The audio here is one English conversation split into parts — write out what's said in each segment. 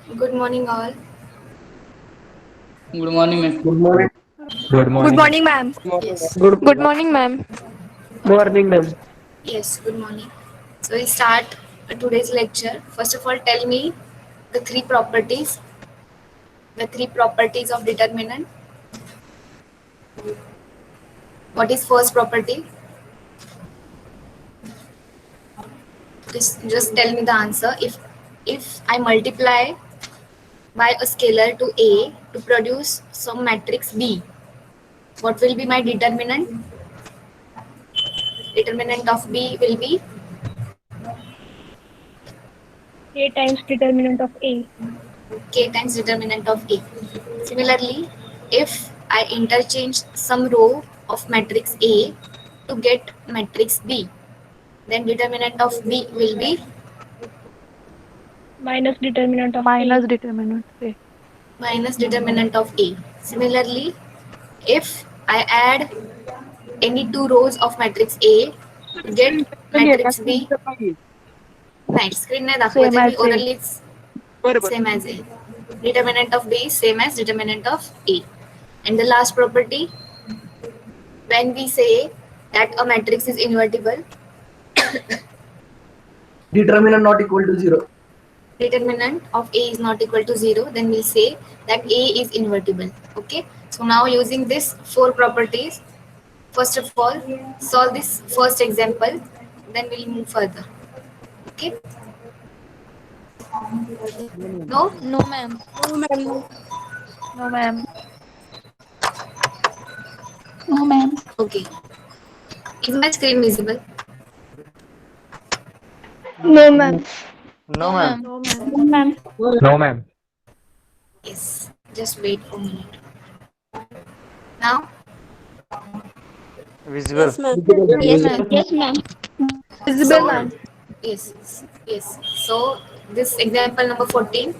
Good morning, all. Good morning, ma'am. Good morning. Good Good morning. morning, ma'am. Yes, Good morning, ma'am. Morning, ma'am. yes, good morning. So we start today's lecture. First of all, tell me the three properties, of determinant. What is first property? Just tell me the answer. If I multiply by a scalar to A to produce some matrix B, what will be my determinant? Determinant of B will be A times determinant of A. K times determinant of A. Similarly, if I interchange some row of matrix A to get matrix B, then determinant of B will be Minus determinant of A. Minus determinant A. minus determinant of A. Similarly, if I add any two rows of matrix A to get matrix B, नाही screen नाही Same दाखवते मी as A. orally same as A. Determinant of B is same as determinant of A. And the last property, when we say that a matrix is invertible, Determinant not equal to 0. determinant of A is not equal to 0, then we'll say that A is invertible. Okay, so now using this four properties, first of all solve this first example, then we'll move further. Okay, no, No, ma'am. No, ma'am. No, ma'am. No, ma'am. okay, is my screen visible? No, ma'am. No, No, ma'am. ma'am. No, ma'am. No, ma'am. No, ma'am. Yes, just wait for a minute. Now, Visible. Yes, ma'am. Yes, ma'am. so Visible, ma'am. yes, so this example number 14,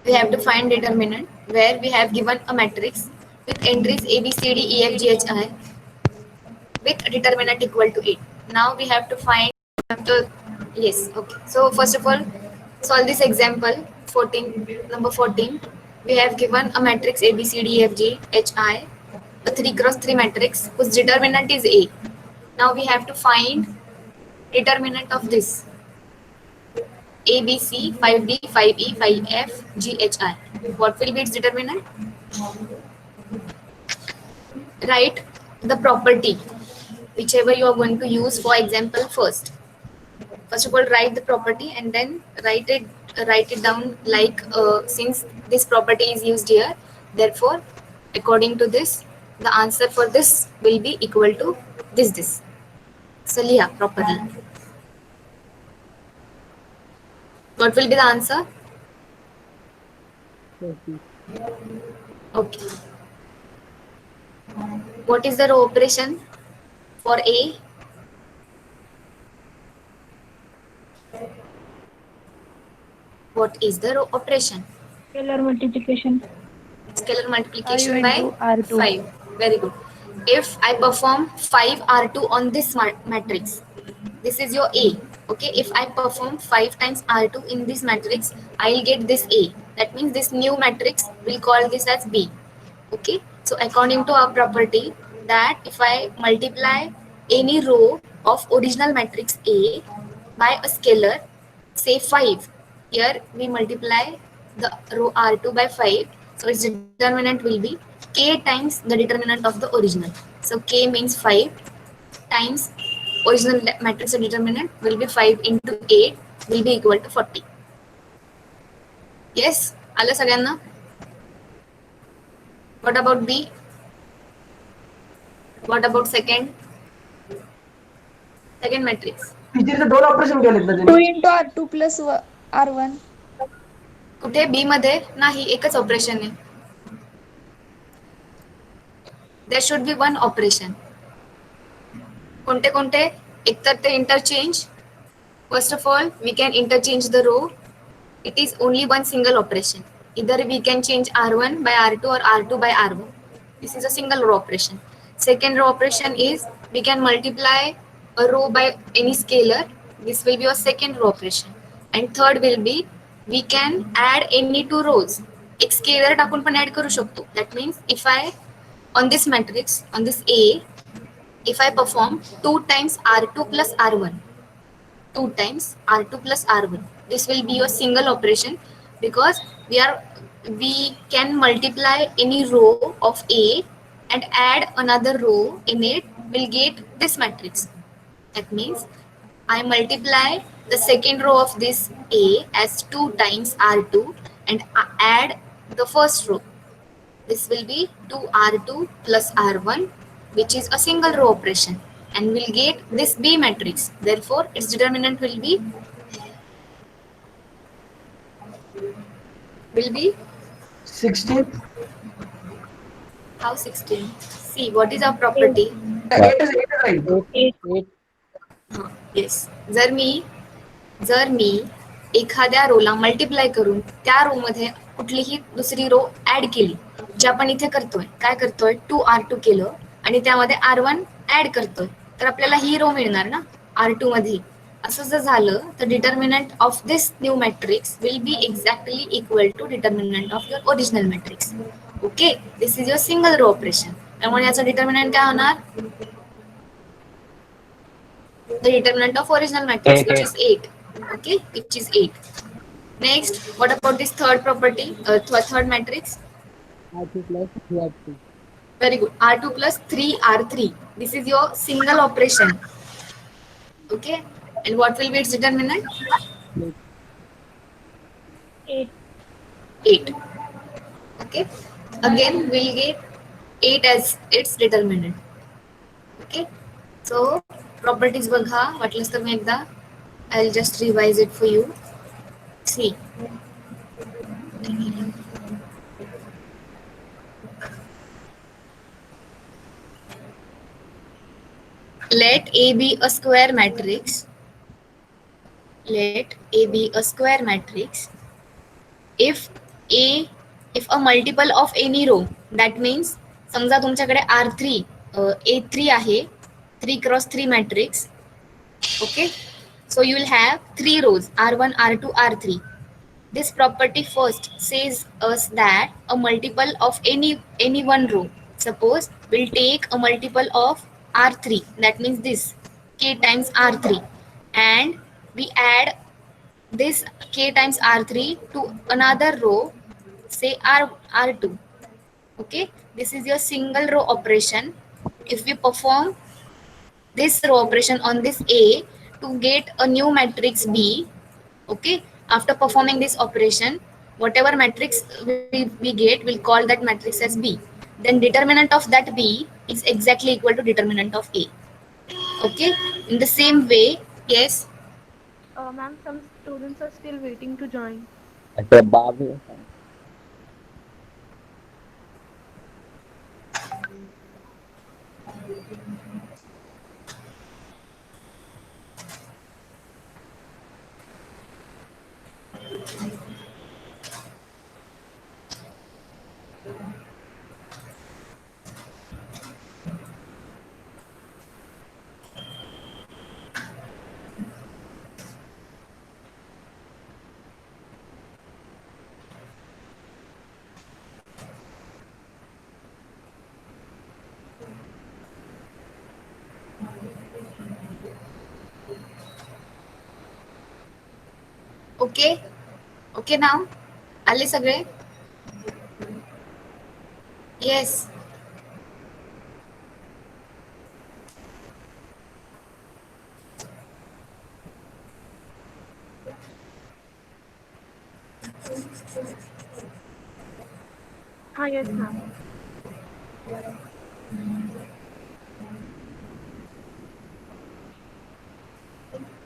we have to find determinant where we have given a matrix with entries A, B, C, D, E, F, G, H, I with determinant equal to 8. Now we have to find the, yes, okay. So first of all, solve this example 14, number 14. We have given a matrix A, B, C, D, E, F, G, H, I, a 3 cross 3 matrix whose determinant is A. Now we have to find determinant of this A, B, C, 5D, 5E, 5F, G, H, I. What will be its determinant? Write the property whichever you are going to use for example first. First of all, write the property and then write it down like since this property is used here, therefore according to this the answer for this will be equal to this. So liya properly. What will be the answer? Okay. What is the row operation for A? What is the row operation? Scalar multiplication. Scalar 5 multiplication by into R2. 5. Very good. If I perform 5 R2 on this matrix, this is your A. Okay, if I perform 5 times R2 in this matrix, I'll get this A. That means this new matrix, we'll call this as B. Okay, so according to our property, that if I multiply any row of original matrix A by a scalar, say 5, here we multiply the row R2 by 5, so its determinant will be K times the determinant of the original. So K means 5 times original matrix of determinant will be 5 into 8 will be equal to 40. Yes, आलं सगळ्यांना? What about B? What about second matrix? टीचरचे दोन operation केलेत ना 2 त्यांनी. into R2 plus R1. कुठे B मध्ये नाही, एकच ऑपरेशन आहे. There should be one operation. कोणते कोणते? एकतर ते interchange. First of all we can interchange the row. It is only one single operation. Either we can change R1 by R2 or R2 by R1. This is a single row operation. Second row operation is we can multiply a row by any scalar. This will be your second row operation. And third will be we can add any two rows. एक scalar टाकून पण add करू शकतो. That means if I on this matrix, on this A, if I perform 2 times R2 plus R1, 2 times R2 plus R1, this will be a single operation because we can multiply any row of A and add another row in it, will get this matrix. That means I multiply the second row of this A as 2 times R2 and add the first row. This will be 2R2 plus R1, which is a single row operation, and we'll get this B matrix. Therefore, its determinant will be 16. how 16. See, what is our property? 8 is right. Yes. जर मी एखाद्या रोला multiply करून त्या रो मध्ये कुठलीही दुसरी रो add केली, जे आपण इथे करतोय, काय करतोय, 2R2 केलं आणि त्यामध्ये R1 ऍड करतोय, तर आपल्याला ही रो मिळणार ना R2 मध्ये. असं जर झालं तर determinant of this new matrix will be exactly equal to determinant of your original matrix. Okay, this is your single row operation. त्यामुळे याचं डिटर्मिनंट काय होणार, the determinant of original matrix, which is 8. Okay, which is 8. Next, what about this third property, third matrix? R2 plus 3R2. Very good. R2 plus 3R3. This is your single operation. Okay, and what will be its determinant? 8. 8. Okay, again we'll get 8 as its determinant. Okay, so properties बघा, वाटलंच तर मी एकदा I'll just revise it for you. See, let A be a square matrix. Let A be a square matrix if a multiple of any row. That means समजा तुमच्याकडे R3 A3 आहे, 3 cross 3 matrix. Okay, so you will have 3 rows, R1, R2, R3. This property first says us that a multiple of any one row, suppose we'll take a multiple of R3, that means this K times R3, and we add this K times R3 to another row, say R2. Okay, this is your single row operation. If we perform this row operation on this A to get a new matrix B, okay, after performing this operation, whatever matrix we get, we'll call that matrix as B. Then determinant of that B is exactly equal to determinant of A. Okay, in the same way, yes. Ma'am, some students are still waiting to join. अच्छा बाप रे. Okay, okay now, आले सगळे? Yes. Yes, ma'am.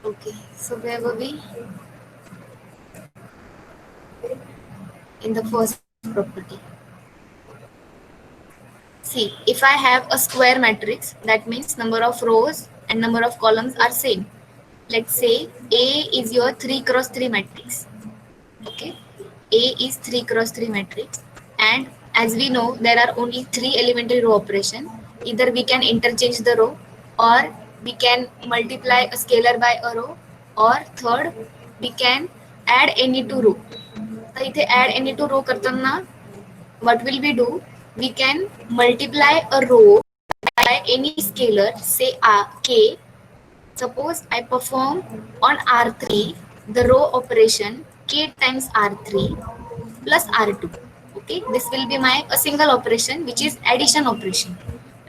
Okay, so where were we? In the first property. See, if I have a square matrix, that means number of rows and number of columns are same. Let's say A is your 3 cross 3 matrix. Okay, A is 3 cross 3 matrix, and as we know, there are only 3 elementary row operation. Either we can interchange the row, or we can multiply a scalar by a row, or third, we can add any to row. तर इथे add any to row करताना what will we do? We can multiply a row by any scalar, say k. Suppose I perform on R3 the row operation k times R3 plus R2. Okay, this will be my a single operation which is addition operation,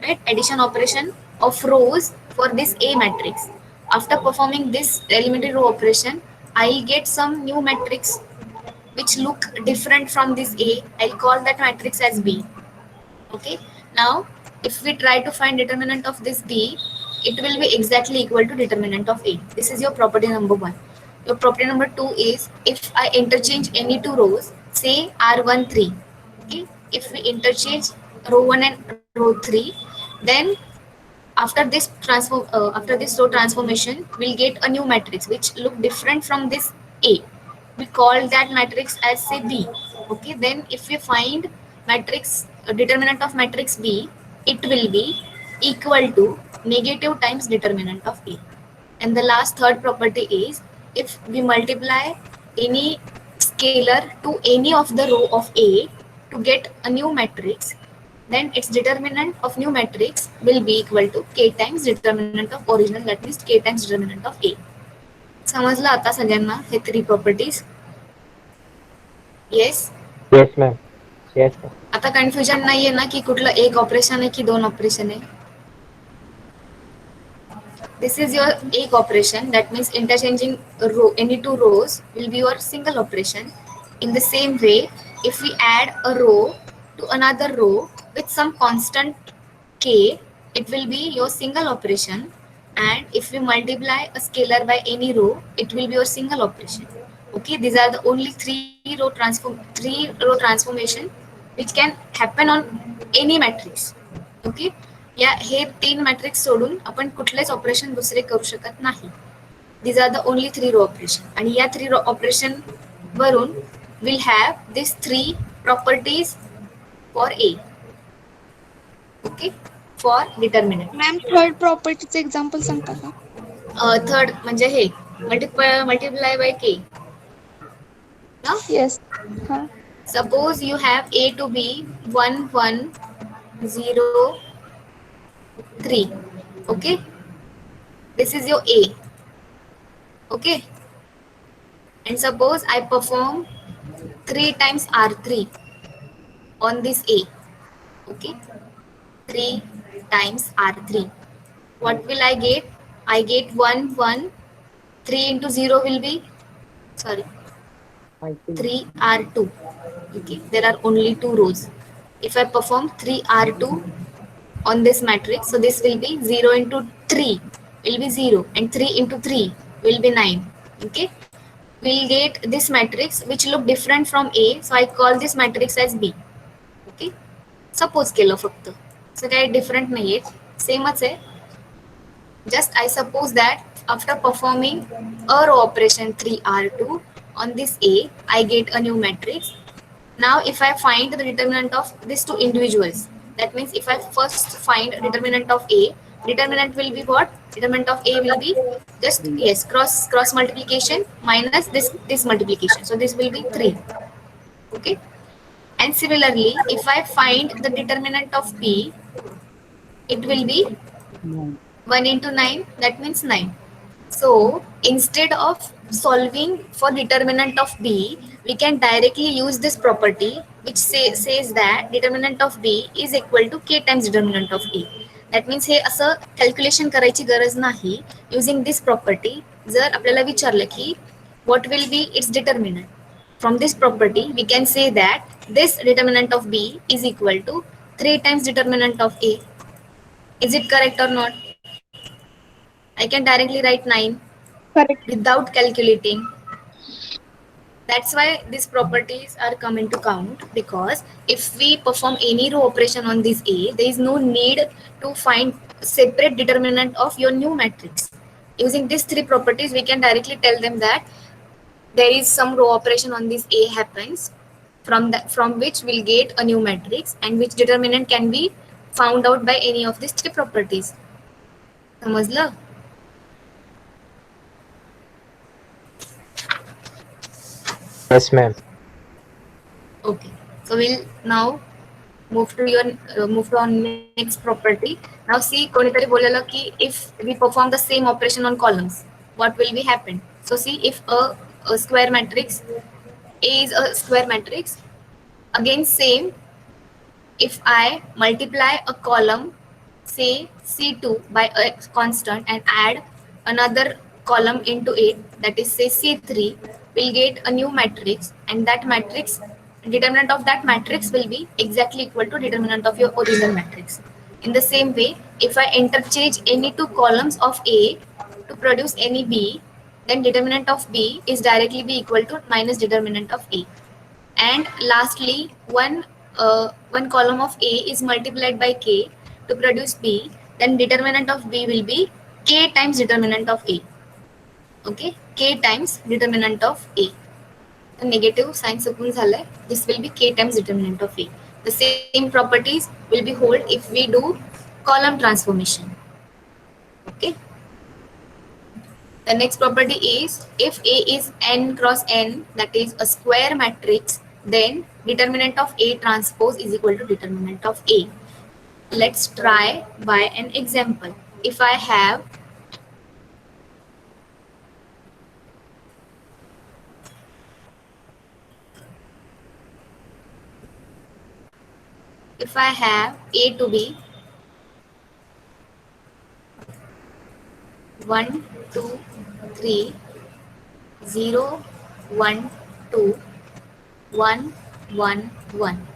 right? Addition operation of rows for this A matrix. After performing this elementary row operation, I'll get some new matrix which look different from this A. I'll call that matrix as B. Okay, now if we try to find determinant of this B, it will be exactly equal to determinant of A. This is your property number 1. Your property number 2 is if I interchange any two rows, say R1 3. Okay, if we interchange row 1 and row 3, then after this row transformation, we'll get a new matrix which look different from this A. We call that matrix as say B. Okay, then if we find matrix determinant of matrix B, it will be equal to negative times determinant of A. And the last third property is if we multiply any scalar to any of the row of A to get a new matrix, then its determinant of new matrix will be equal to k times determinant of original, that means k times determinant of A. समजलं आता सगळ्यांना हे 3 properties? Yes. Yes, ma'am. Yes, ma'am. आता confusion नाहीये ना की कुठलं एक operation आहे की 2 ऑपरेशन आहे? This is your egg operation, that means interchanging any two rows will be your single operation. In the same way, if we add a row to another row with some constant k, it will be your single operation. And if we multiply a scalar by any row, it will be your single operation. Okay, these are the only three row transformation which can happen on any matrix. Okay. या हे 3 matrix सोडून आपण कुठलेच operation दुसरे करू शकत नाही. These are the only 3 row operation. आणि या 3 रो ऑपरेशन वरून will have this 3 properties for a. Okay, for determinant. Ma'am third प्रॉपर्टीचं एक्झाम्पल सांगता का? थर्ड म्हणजे हे मल्टिप्लाय बाय के. येस. हां. Suppose you have a two B 1 1 0 3. Okay, this is your A. Okay, and suppose I perform 3 times R3 on this A. Okay, 3 times R3, what will I get? I get 1 1. 3 into 0 will be 3 R2. Okay, there are only 2 rows. If I perform 3 R2 on this matrix, so this will be 0 into 3 will be 0 and 3 into 3 will be 9. Okay, we'll get this matrix which look different from A, so I call this matrix as B. Okay, suppose केलं फक्त, so काही different नाहीये, सेमच आहे. Just I suppose that after performing a row operation 3R2 on this A, I get a new matrix. Now if I find the determinant of these two individuals, that means if I first find determinant of A, determinant will be what? Determinant of A will be just cross multiplication minus this multiplication. So this will be 3. Okay. And similarly, if I find the determinant of B, it will be 1 into 9. That means 9. So instead of solving for determinant of B, we can directly use this property which says that determinant of B is equal to k times determinant of A. That means हे असं calculation करायची गरज नाही. Using this property जर आपल्याला विचारलं की what will be its determinant, from this property we can say that this determinant of B is equal to 3 times determinant of A. Is it correct or not? I can directly write 9 Correct. without calculating. That's why these properties are come into count, because if we perform any row operation on this A, there is no need to find separate determinant of your new matrix. Using these 3 properties, we can directly tell them that there is some row operation on this A happens, from which we'll get a new matrix, and which determinant can be found out by any of these 3 properties. समजलं? Yes, ma'am. Okay. So we'll now move to our next property. Now see, कोणीतरी बोललेलं की if we perform the same operation on columns, what will be happen? So see, if a square matrix, A is a square matrix, again same, if I multiply a column, say C2 by a constant and add another column into it, that is say C3, we'll get a new matrix, and that matrix, determinant of that matrix will be exactly equal to determinant of your original matrix. In the same way, if I interchange any two columns of A to produce any B, then determinant of B is directly be equal to minus determinant of A. And lastly, one column of A is multiplied by K to produce B, then determinant of B will be K times determinant of A. Okay, K times determinant of A. The negative sign subun झालाय. This will be K times determinant of A. The same properties will be hold if we do column transformation. Okay. The next property is if A is n cross n, that is a square matrix, then determinant of A transpose is equal to determinant of A. Let's try by an example. If I have A to be 1, 2, 3, 0, 1, 2, 1, 1, 1.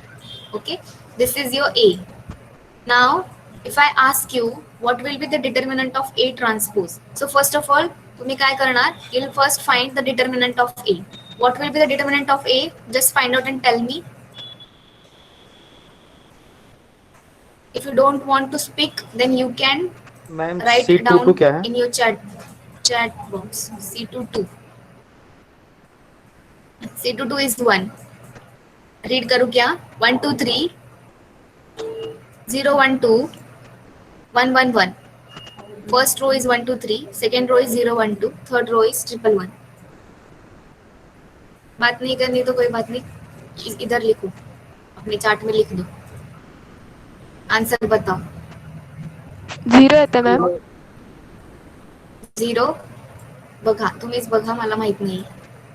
Okay, this is your A. Now, if I ask you what will be the determinant of A transpose, so first of all, तुम्ही काय करणार? You'll first find the determinant of A. What will be the determinant of A? Just find out and tell me. If you don't want to speak, then you can ma'am write C22 down क्या है? in your chat box. C22. C22 is 1. Read करूँ क्या? 1, 2, 3, 0, 1, 2, 1, 1, 1. First row is 1, 2, 3. Second row is 0, 1, 2. Third row is 1, 1. बात नहीं करनी तो कोई बात नहीं, इधर लिखो, अपने चार्ट में लिख दो. आंसर बताओ. 0 येतं मॅम. 0 बघा, तुम्हीच बघा, मला माहित नाही,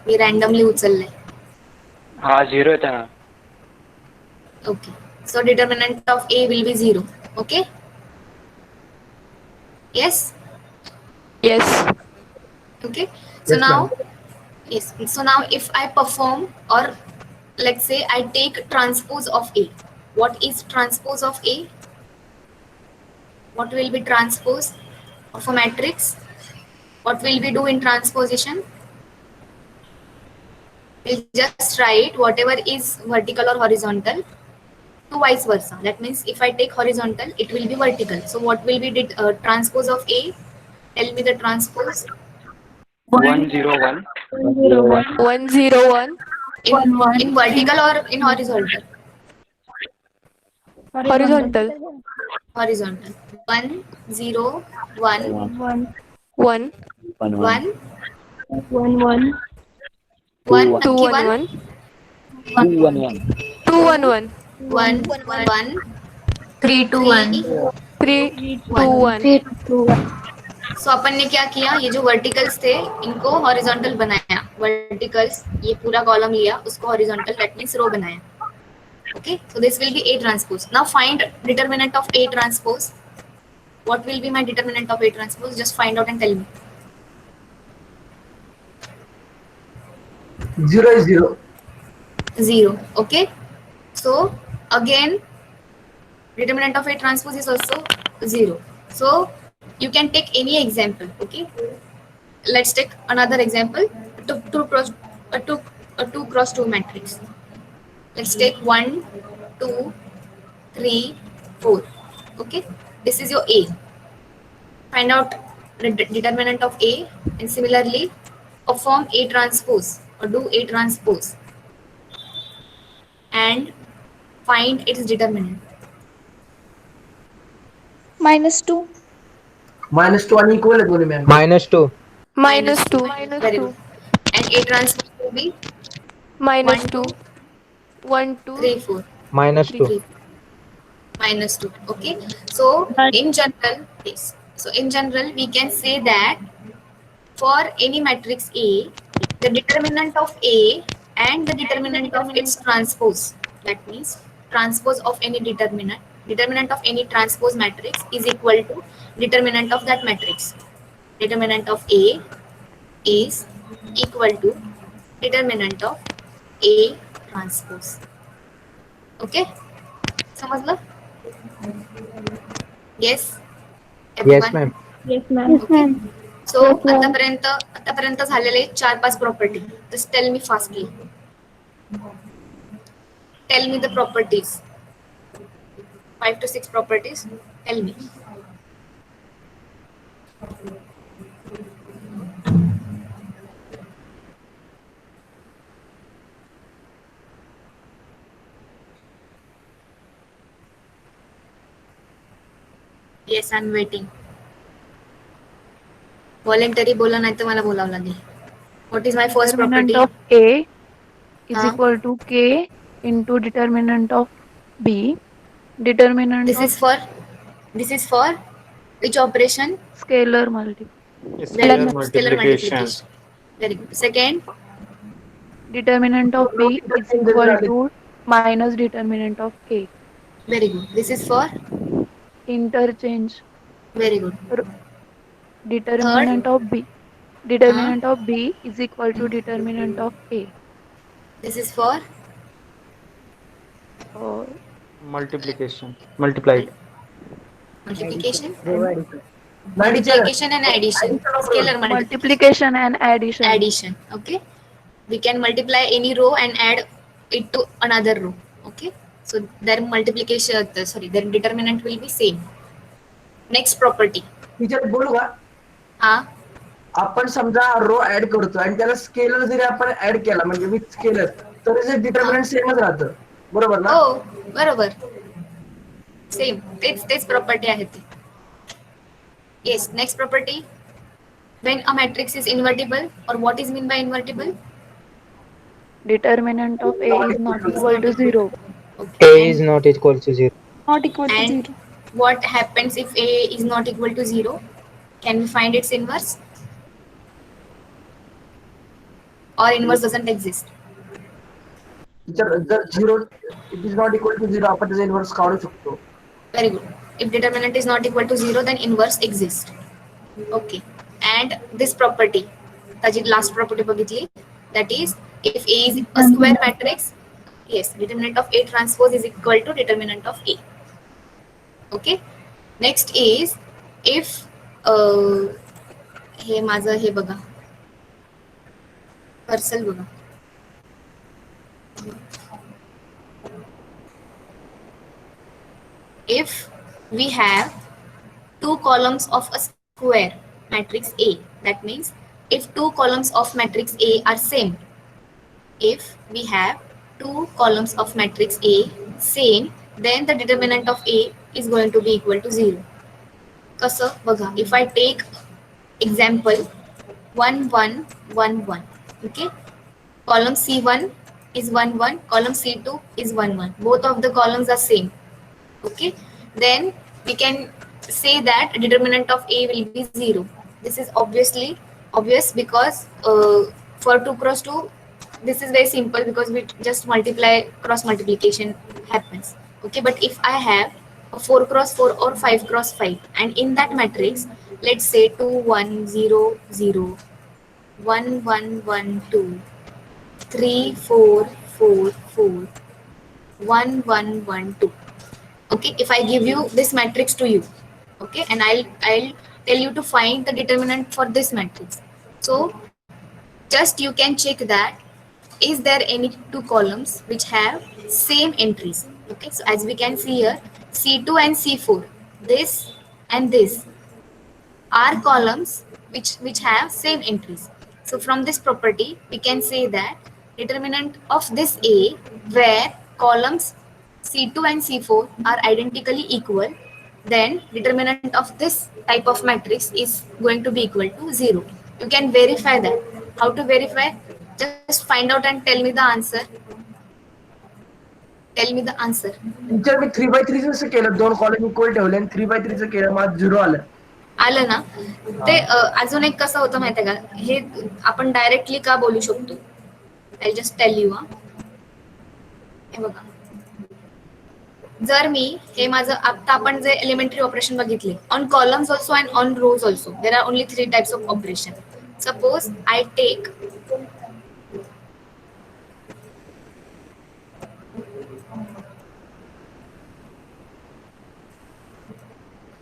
मी रॅन्डमली उचललंय. हाँ 0 येतं ना. Okay, so determinant of A will be 0. Okay, yes. Yes. Okay, so Yes, now ma'am. yes, so now if I perform, or let's say I take transpose of A. What is transpose of A? What will be transpose of a matrix? What will we do in transposition? We'll just write whatever is vertical or horizontal to vice versa. That means if I take horizontal, it will be vertical. So what will be transpose of A? Tell me the transpose. 101. 101. In vertical or in horizontal? Horizontal. Horizontal. 1, 0, 1, 1. 1 1, 1. 1, 2 नक्की 1 1, 2 1 1 2 1 1. 1, 1, 3, 2, 1. 3 2 1. सो अपन ने क्या किया, ये जो verticals थे इनको horizontal बनाया. Verticals ये पूरा कॉलम लिया, उसको हॉरिजॉन्टल, दैट मींस रो बनाया. Okay, so this will be A transpose. Now find determinant of A transpose. What will be my determinant of A transpose? Just find out and tell me. 0 is 0. 0. Okay, so again determinant of A transpose is also 0. So you can take any example. Okay, let's take another example. A 2 cross 2 matrix. Let's take 1, 2, 3, 4. Okay, this is your A. Find out the determinant of A, and similarly perform A transpose or do A transpose and find its determinant. -2. -2 unequal है दोनों में. -2. -2. Very good. And A transpose will be Minus 1, 2. 2, 1, 2, 3, 4. Minus 2. 3. Minus 2. Okay. So in general, yes. So in general, we can say that for any matrix A, the determinant of A and the determinant of its transpose, that means transpose of any determinant of any transpose matrix is equal to determinant of that matrix. Determinant of A is equal to determinant of A transpose. Okay? समझलं? Yes? Yes, Everyone? ma'am. Yes, ma'am. Okay. So आतापर्यंत झालेले 4-5 property. Just tell me fastly. Tell me the properties. 5 to 6 properties. Tell me. Yes, I'm waiting. Voluntary बोला नाही तर मला बोलावं लागेल. What is my first Determinant property? of A is Huh? equal to K into determinant of B. Determinant This of is for which operation? scalar multiplication. Very Scalar good. Scalar multiplication. multiplication. Very good. Second, Determinant of B is equal to minus determinant of A. very good. This is for Interchange. very good. Determinant of B. Determinant of B is equal to determinant of A. This is for Uh, Multiplication. Multiplied. multiplication. Addition. Multiplication and addition. Scalar multiplication. multiplication and addition. Addition. Okay. We can multiply any row and add it to another row. Okay. So their multiplication, their determinant will be same. Next property. Teacher बोलू का? हा. आपण समजा रो add करतो आणि त्याला scalar जरी आपण add केला म्हणजे विथ स्केलर तर त्याचे डिटर्मिनंट सेमच राहतं बरोबर ना? हो बरोबर. सेम तेच प्रॉपर्टी आहे ती. Yes. Next property. When a matrix is invertible, or what is mean by invertible? Determinant of A is not equal to 0. Okay. A is not equal to 0. Not equal to And 0. what happens if A is not equal to 0? Can we find its inverse? Or inverse doesn't exist? Teacher जर 0 it is not equal to 0 आपण त्याचा inverse काढू शकतो. Very good. If determinant is not equal to 0, then inverse exists. Okay. And this property, त्याची last property बघितली, that is if A is a square matrix, yes, determinant of A transpose is equal to determinant of A. Okay. Next is if हे माझं हे बघा, पर्सल बघा. If we have two columns of a square matrix A, that means if two columns of matrix A are same, if we have two columns of matrix A same, then the determinant of A is going to be equal to 0. कसं बघा, if I take example 1 1 1 1, okay, column C1 is 1 1, column C2 is 1 1, both of the columns are same. Okay, then we can say that determinant of A will be 0. This is obvious because for 2 cross 2 this is very simple because we just multiply, cross multiplication happens. Okay, but if I have a 4 cross 4 or 5 cross 5 and in that matrix let's say 2 1 0 0 1 1 1 2 3 4 4 4 1 1 1 2. Okay, if I give you this matrix to you, okay, and I'll tell you to find the determinant for this matrix. So just you can check that is there any two columns which have same entries. Okay, so as we can see here, C2 and C4, this and this are columns which have same entries. So from this property we can say that determinant of this A where columns C2 and C4 are identically equal, then determinant of this type of matrix is going to be equal to 0. You can verify that. How to verify? Just find out and tell me the answer. Tell me the answer. Teacher me 3x3 कसं केलं, 2 column equal ठेवले आणि 3x3 केलं, मला 0 आलं. आलं ना. ते अजून एक कसं होतं माहितीये का, हे आपण डायरेक्टली का बोलू शकतो. I just tell you. हे बघा, जर मी हे माझं आता आपण जे एलिमेंटरी ऑपरेशन बघितले, on columns also and on rows also there are only 3 types of operation. Suppose I take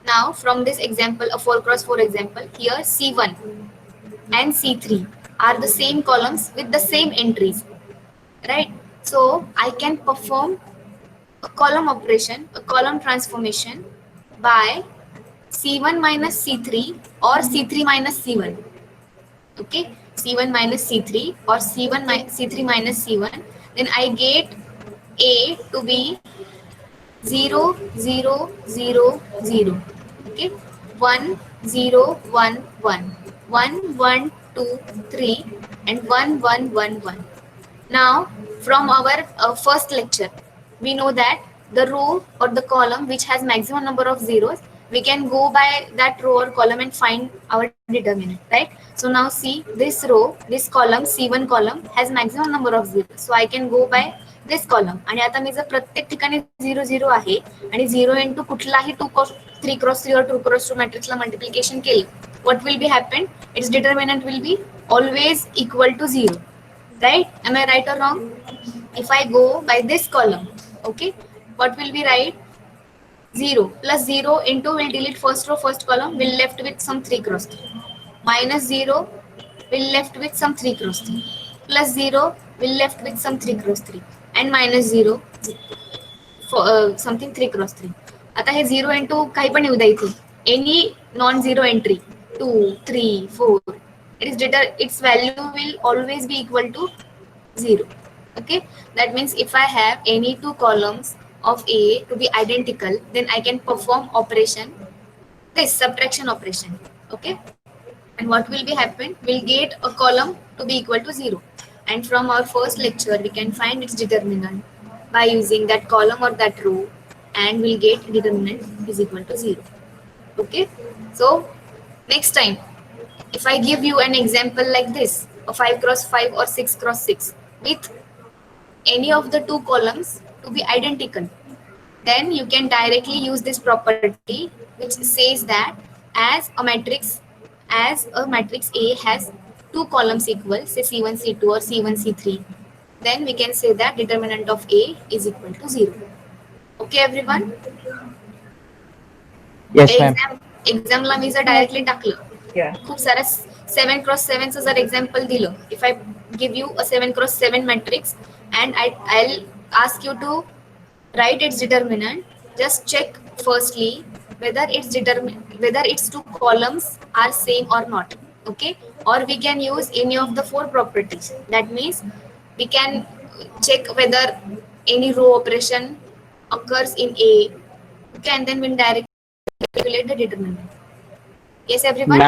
now from this example, a 4x4 example, here C1 and C3 are the same columns with the same entries, right? So I can perform a column operation, a column transformation by C1 minus C3 or C3 minus C1. Okay, C1 minus C3 or C3 minus C1. Then I get A to be 0, 0, 0, 0. Okay, 1, 0, 1, 1, 1, 1, 2, 3, and 1, 1, 1, 1. Now, from our first lecture, we know that the row or the column which has maximum number of zeros, we can go by that row or column and find our determinant, right? So now see, this row, this column, C1 column has maximum number of zeros. So I can go by this column. आणि आता मी जर प्रत्येक ठिकाणी 0, 0 आहे आणि 0 into कुठलाही 3x3 or 2x2 matrix La multiplication केलं, what will be happen? Its determinant will be always equal to 0, right? Am I right or wrong? If I go by this column, okay, what will be right? 0 plus 0 into, will delete first row, first column, will left with some 3x3. Minus 0 will left with some 3x3. Plus 0 will left with some 3x3. And minus 0 for something 3x3. आता हे 0 into काही पण येऊ द्या इथे. Any non-zero entry 2, 3, 4. Its value will always be equal to 0. Okay, that means if I have any two columns of A to be identical, then I can perform operation, this subtraction operation. Okay, and what will be happen? We'll get a column to be equal to 0, and from our first lecture we can find its determinant by using that column or that row, and we'll get determinant is equal to 0. Okay, so next time if I give you an example like this, a 5x5 or 6x6 with any of the two columns to be identical, then you can directly use this property which says that as a matrix A has two columns equal, say C1, C2 or C1, C3, then we can say that determinant of A is equal to 0. Okay, everyone? Yes, ma'am. Exam ला मी जर directly टाकलं, खूप साऱ्या 7x7 चं जर example दिलं, if I give you a 7x7 matrix and I'll ask you to write its determinant, just check firstly whether its two columns are same or not. Okay, or we can use any of the four properties. That means we can check whether any row operation occurs in A. Okay, and then we'll directly calculate the determinant. Yes, everyone?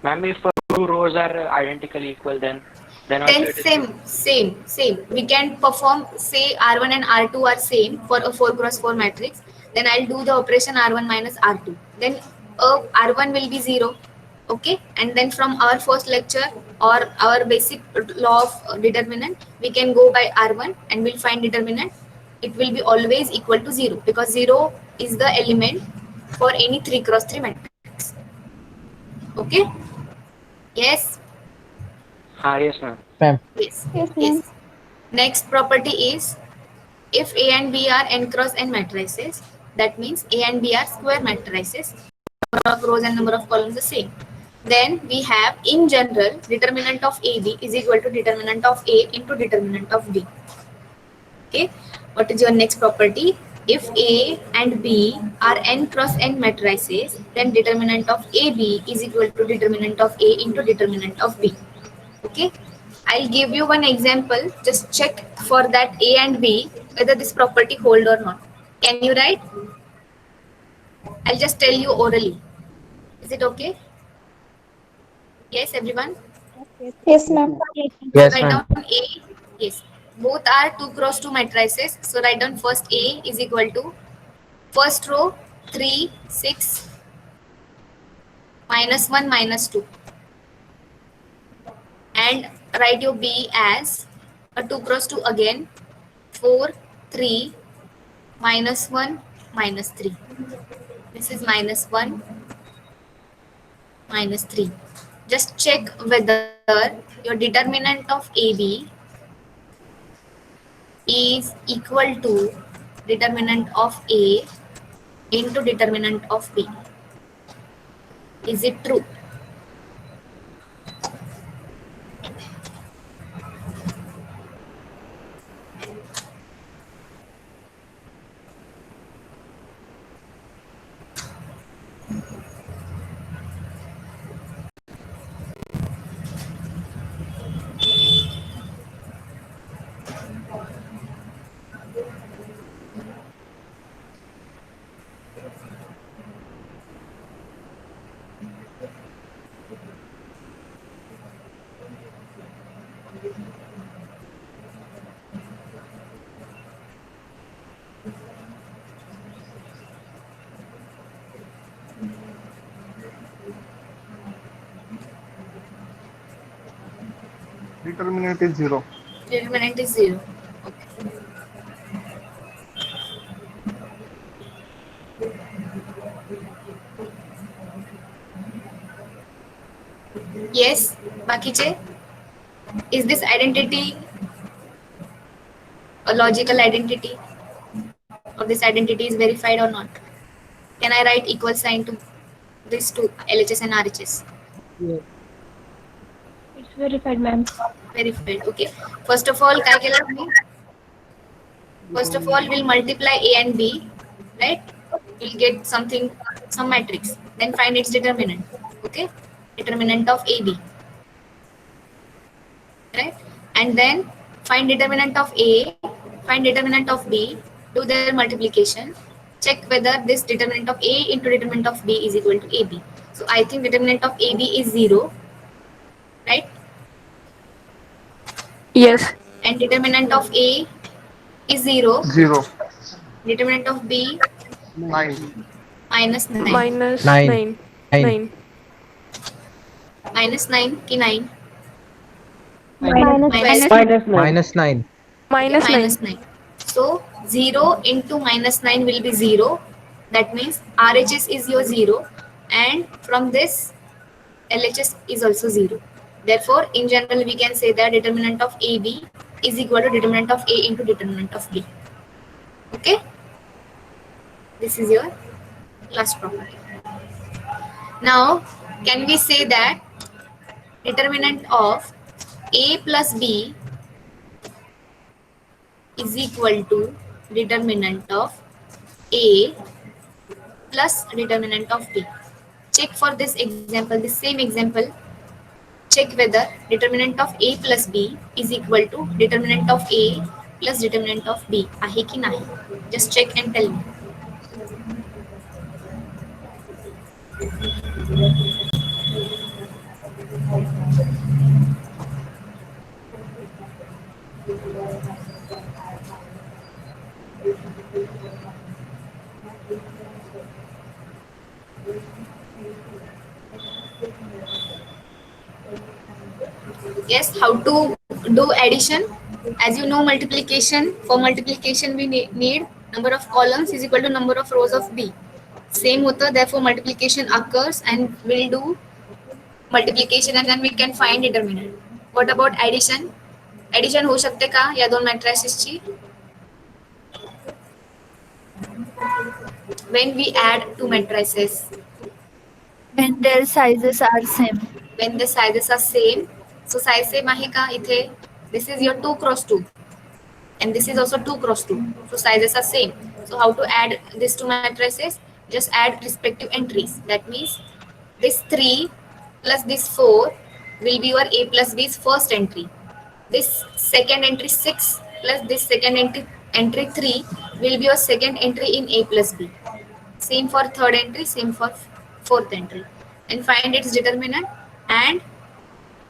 Ma'am, if two rows are identically equal, then also Then it is same. We can perform, say R1 and R2 are same for a 4x4 matrix. Then I'll do the operation R1 minus R2. Then R1 will be 0. Okay, and then from our first lecture or our basic law of determinant, we can go by R1 and we'll find determinant. It will be always equal to 0 because 0 is the element for any 3x3 matrix. Okay? Yes? yes, ma'am. Ma'am. Yes. Next property is, if A and B are n cross n matrices, that means A and B are square matrices, number of rows and number of columns the same. Then we have, in general, determinant of AB is equal to determinant of A into determinant of B. Okay, what is your next property? If A and B are n cross n matrices, then determinant of AB is equal to determinant of A into determinant of B. Okay, I'll give you one example. Just check for that A and B whether this property hold or not. Can you write? I'll just tell you orally. Is it okay? Yes, everyone? Yes, ma'am. Yes, Write ma'am. down A. Yes. Both are 2 cross 2 matrices. So write down first A is equal to first row 3, 6, minus 1, minus 2. And write your B as a 2 cross 2 again. 4, 3, minus 1, minus 3. This is minus 1, minus 3. Just check whether your determinant of AB is equal to determinant of A into determinant of B. Is it true? Determinant is 0. Determinant is 0. Okay. Yes, Bakiche, is this identity a logical identity, or this identity is verified or not? Can I write equal sign to these two, LHS and RHS? It's verified, ma'am. Verified. Okay. First of all, काय केलं तुम्ही? First of all, we'll multiply A and B, right? We'll get something, some matrix. Then find its determinant. Okay? Determinant of AB. Right? And then find determinant of A, find determinant of B, do their multiplication, check whether this determinant of A into determinant of B is equal to AB. So I think determinant of AB is 0, right? Yes. And determinant of A is 0. 0. Determinant of B 9. minus 9. Minus 9. 9. 9. Minus 9 ki 9. Minus Minus 9. Minus 9. Minus 9. So 0 into minus 9 will be 0. That means RHS is your 0. And from this, LHS is also 0. Therefore, in general, we can say that determinant of AB is equal to determinant of A into determinant of B. Okay? This is your last property. Now, can we say that determinant of A plus B is equal to determinant of A plus determinant of B? Check for this example, the same example. Check whether determinant of A plus B is equal to determinant of A plus determinant of B. Ahe ki nahi? Just check and tell me. Yes, how to do addition? As you know, multiplication. For multiplication, we need number of columns is equal to number of rows of B. Same hota, therefore multiplication occurs and we'll do multiplication and then we can find determinant. What about addition? Addition होऊ शकते का या दोन matricesची? When we add two matrices, When their sizes are same. when the sizes are same, so size same आहे का इथे? This is your 2 cross 2 and this is also 2 cross 2, so sizes are same. So how to add these two matrices? Just add respective entries. That means this 3 plus this 4 will be your A plus B's first entry. This second entry 6 plus this second entry 3 will be your second entry in A plus B. Same for third entry, same for fourth entry. And find its determinant and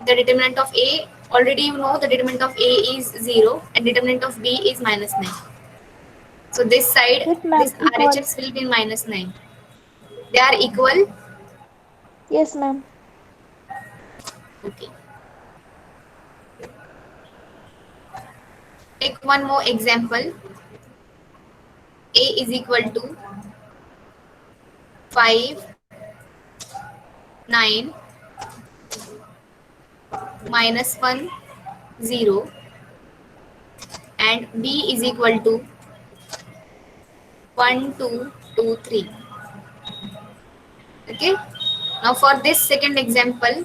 the determinant of A, already you know the determinant of A is 0 and determinant of B is -9. So this side, Yes, ma'am. this Equal. RHS will be -9. They are equal. Yes, ma'am. Okay. Take one more example. A is equal to 5, 9, -1, 0, and B is equal to 1, 2, 2, 3. Okay. Now for this second example,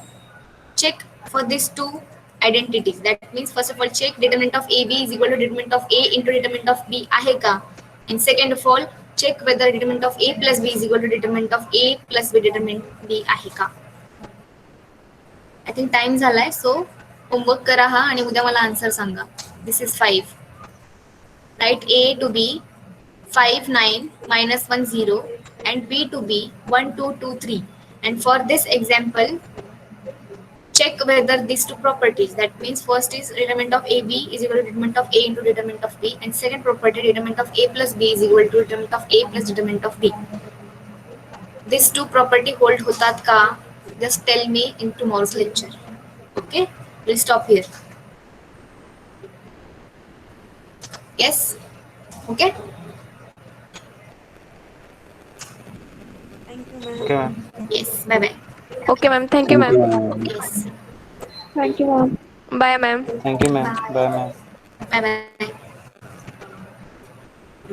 check for these two identities. That means first of all check determinant of AB is equal to determinant of A into determinant of B आहे का? And second of all check whether determinant of A plus B is equal to determinant of A plus B determinant B आहे का? I think time झालाय, so homework करा हा आणि उद्या मला answer Sanga. This is 5. Write A to B 5, 9, -1, 0 and B to B 1, 2, 2, 3. And for this example, check whether these two properties, that means first is determinant of AB is equal to determinant of A into determinant of B, and second property determinant of A plus B is equal to determinant of A plus determinant of B. These two property hold होतात का? Just tell me in tomorrow's lecture. Okay, we'll stop here. Yes. Okay. Okay, ma'am. Yes. Bye bye. Okay, ma'am. Thank you, ma'am. Yes. Thank you, ma'am. Bye, ma'am. Thank you, ma'am. Bye, ma'am. Bye bye.